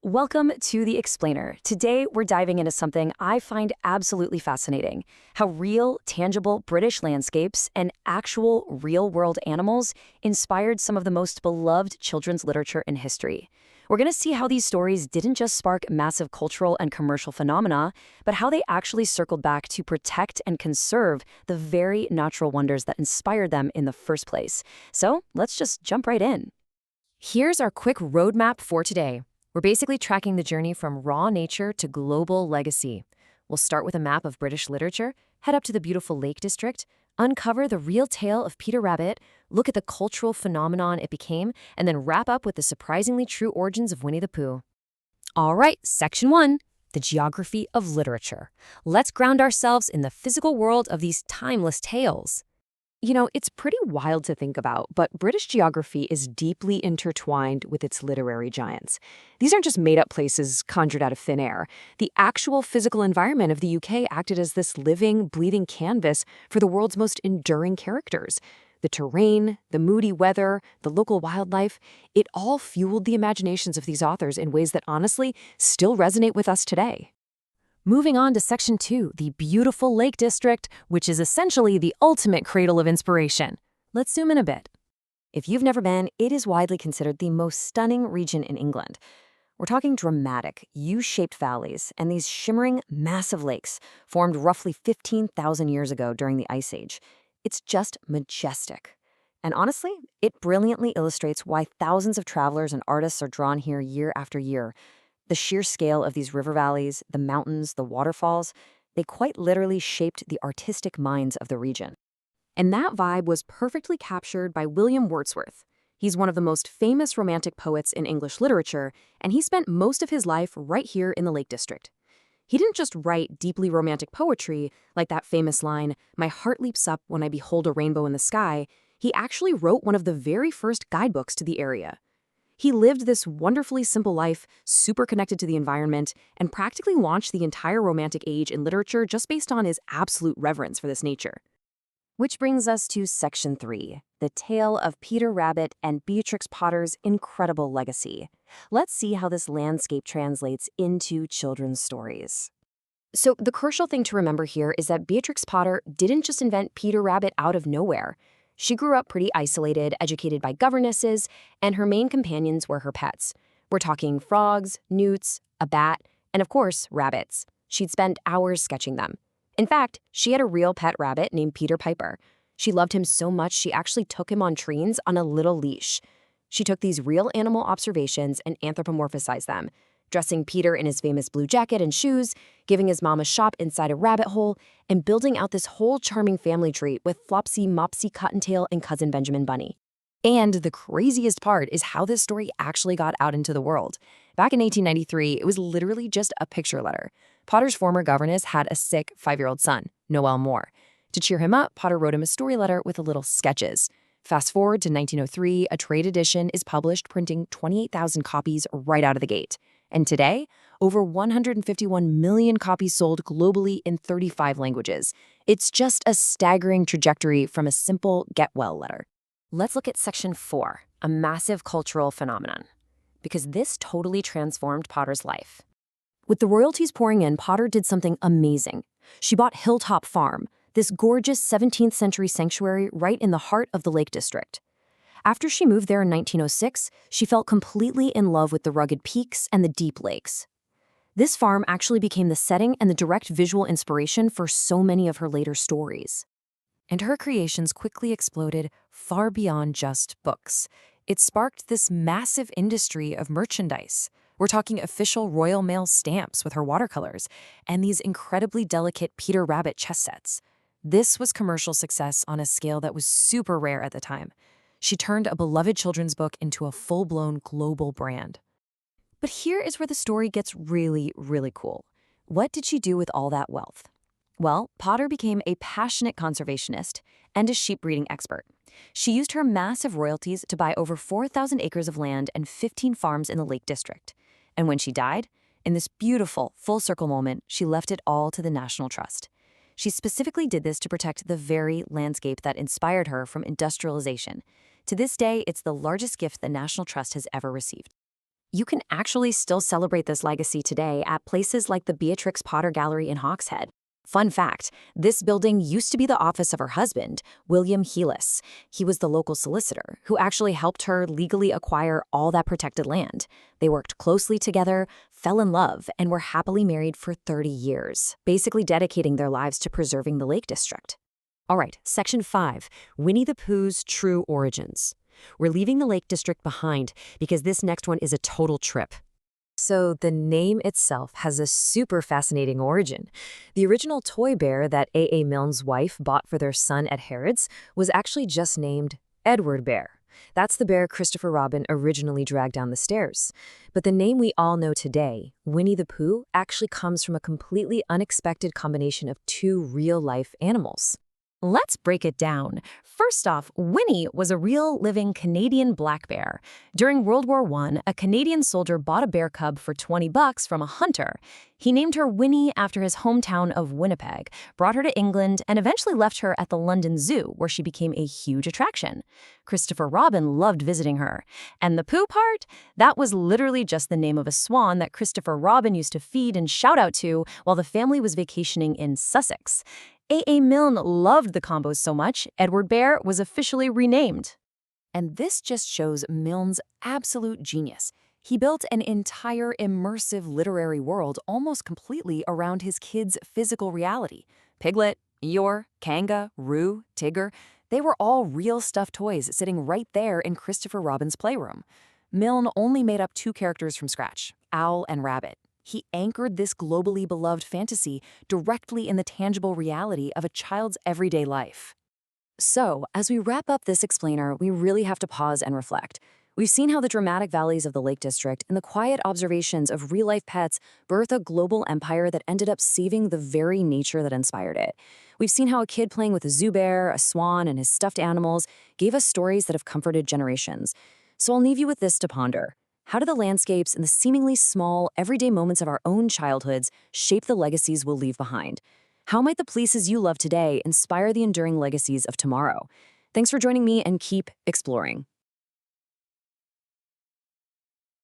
Welcome to The Explainer. Today, we're diving into something I find absolutely fascinating: how real, tangible British landscapes and actual real-world animals inspired some of the most beloved children's literature in history. We're going to see how these stories didn't just spark massive cultural and commercial phenomena, but how they actually circled back to protect and conserve the very natural wonders that inspired them in the first place. So, let's just jump right in. Here's our quick roadmap for today. We're basically tracking the journey from raw nature to global legacy. We'll start with a map of British literature, head up to the beautiful Lake District, uncover the real tale of Peter Rabbit, look at the cultural phenomenon it became, and then wrap up with the surprisingly true origins of Winnie the Pooh. All right, Section 1, the geography of literature. Let's ground ourselves in the physical world of these timeless tales. It's pretty wild to think about, but British geography is deeply intertwined with its literary giants. These aren't just made-up places conjured out of thin air. The actual physical environment of the UK acted as this living, breathing canvas for the world's most enduring characters. The terrain, the moody weather, the local wildlife, it all fueled the imaginations of these authors in ways that honestly still resonate with us today. Moving on to Section 2, the beautiful Lake District, which is essentially the ultimate cradle of inspiration. Let's zoom in a bit. If you've never been, it is widely considered the most stunning region in England. We're talking dramatic, U-shaped valleys and these shimmering, massive lakes formed roughly 15,000 years ago during the Ice Age. It's just majestic. And honestly, it brilliantly illustrates why thousands of travelers and artists are drawn here year after year. The sheer scale of these river valleys, the mountains, the waterfalls, they quite literally shaped the artistic minds of the region. And that vibe was perfectly captured by William Wordsworth. He's one of the most famous romantic poets in English literature, and he spent most of his life right here in the Lake District. He didn't just write deeply romantic poetry, like that famous line, "My heart leaps up when I behold a rainbow in the sky." He actually wrote one of the very first guidebooks to the area. He lived this wonderfully simple life, super connected to the environment, and practically launched the entire Romantic age in literature just based on his absolute reverence for this nature. Which brings us to Section 3, the tale of Peter Rabbit and Beatrix Potter's incredible legacy. Let's see how this landscape translates into children's stories. So the crucial thing to remember here is that Beatrix Potter didn't just invent Peter Rabbit out of nowhere. She grew up pretty isolated, educated by governesses, and her main companions were her pets. We're talking frogs, newts, a bat, and of course, rabbits. She'd spend hours sketching them. In fact, she had a real pet rabbit named Peter Piper. She loved him so much she actually took him on trains on a little leash. She took these real animal observations and anthropomorphized them, dressing Peter in his famous blue jacket and shoes, giving his mom a shop inside a rabbit hole, and building out this whole charming family tree with Flopsy, Mopsy, Cottontail, and Cousin Benjamin Bunny. And the craziest part is how this story actually got out into the world. Back in 1893, it was literally just a picture letter. Potter's former governess had a sick 5-year-old son, Noel Moore. To cheer him up, Potter wrote him a story letter with a little sketches. Fast forward to 1903, a trade edition is published, printing 28,000 copies right out of the gate. And today, over 151 million copies sold globally in 35 languages. It's just a staggering trajectory from a simple get-well letter. Let's look at Section 4, a massive cultural phenomenon, because this totally transformed Potter's life. With the royalties pouring in, Potter did something amazing. She bought Hilltop Farm, this gorgeous 17th century sanctuary right in the heart of the Lake District. After she moved there in 1906, she fell completely in love with the rugged peaks and the deep lakes. This farm actually became the setting and the direct visual inspiration for so many of her later stories. And her creations quickly exploded far beyond just books. It sparked this massive industry of merchandise. We're talking official Royal Mail stamps with her watercolors and these incredibly delicate Peter Rabbit chess sets. This was commercial success on a scale that was super rare at the time. She turned a beloved children's book into a full-blown global brand. But here is where the story gets really, really cool. What did she do with all that wealth? Well, Potter became a passionate conservationist and a sheep breeding expert. She used her massive royalties to buy over 4,000 acres of land and 15 farms in the Lake District. And when she died, in this beautiful full-circle moment, she left it all to the National Trust. She specifically did this to protect the very landscape that inspired her from industrialization. To this day, it's the largest gift the National Trust has ever received. You can actually still celebrate this legacy today at places like the Beatrix Potter Gallery in Hawkshead. Fun fact, this building used to be the office of her husband, William Heelis. He was the local solicitor who actually helped her legally acquire all that protected land. They worked closely together, fell in love, and were happily married for 30 years, basically dedicating their lives to preserving the Lake District. All right, Section 5, Winnie the Pooh's True Origins. We're leaving the Lake District behind because this next one is a total trip. So the name itself has a super fascinating origin. The original toy bear that A.A. Milne's wife bought for their son at Harrods was actually just named Edward Bear. That's the bear Christopher Robin originally dragged down the stairs. But the name we all know today, Winnie the Pooh, actually comes from a completely unexpected combination of two real-life animals. Let's break it down. First off, Winnie was a real, living Canadian black bear. During World War I, a Canadian soldier bought a bear cub for $20 from a hunter. He named her Winnie after his hometown of Winnipeg, brought her to England, and eventually left her at the London Zoo, where she became a huge attraction. Christopher Robin loved visiting her. And the Pooh part? That was literally just the name of a swan that Christopher Robin used to feed and shout out to while the family was vacationing in Sussex. A.A. Milne loved the combos so much, Edward Bear was officially renamed. And this just shows Milne's absolute genius. He built an entire immersive literary world almost completely around his kids' physical reality. Piglet, Eeyore, Kanga, Roo, Tigger, they were all real stuffed toys sitting right there in Christopher Robin's playroom. Milne only made up two characters from scratch, Owl and Rabbit. He anchored this globally beloved fantasy directly in the tangible reality of a child's everyday life. So, as we wrap up this explainer, we really have to pause and reflect. We've seen how the dramatic valleys of the Lake District and the quiet observations of real-life pets birth a global empire that ended up saving the very nature that inspired it. We've seen how a kid playing with a zoo bear, a swan, and his stuffed animals gave us stories that have comforted generations. So I'll leave you with this to ponder. How do the landscapes and the seemingly small, everyday moments of our own childhoods shape the legacies we'll leave behind? How might the places you love today inspire the enduring legacies of tomorrow? Thanks for joining me, and keep exploring.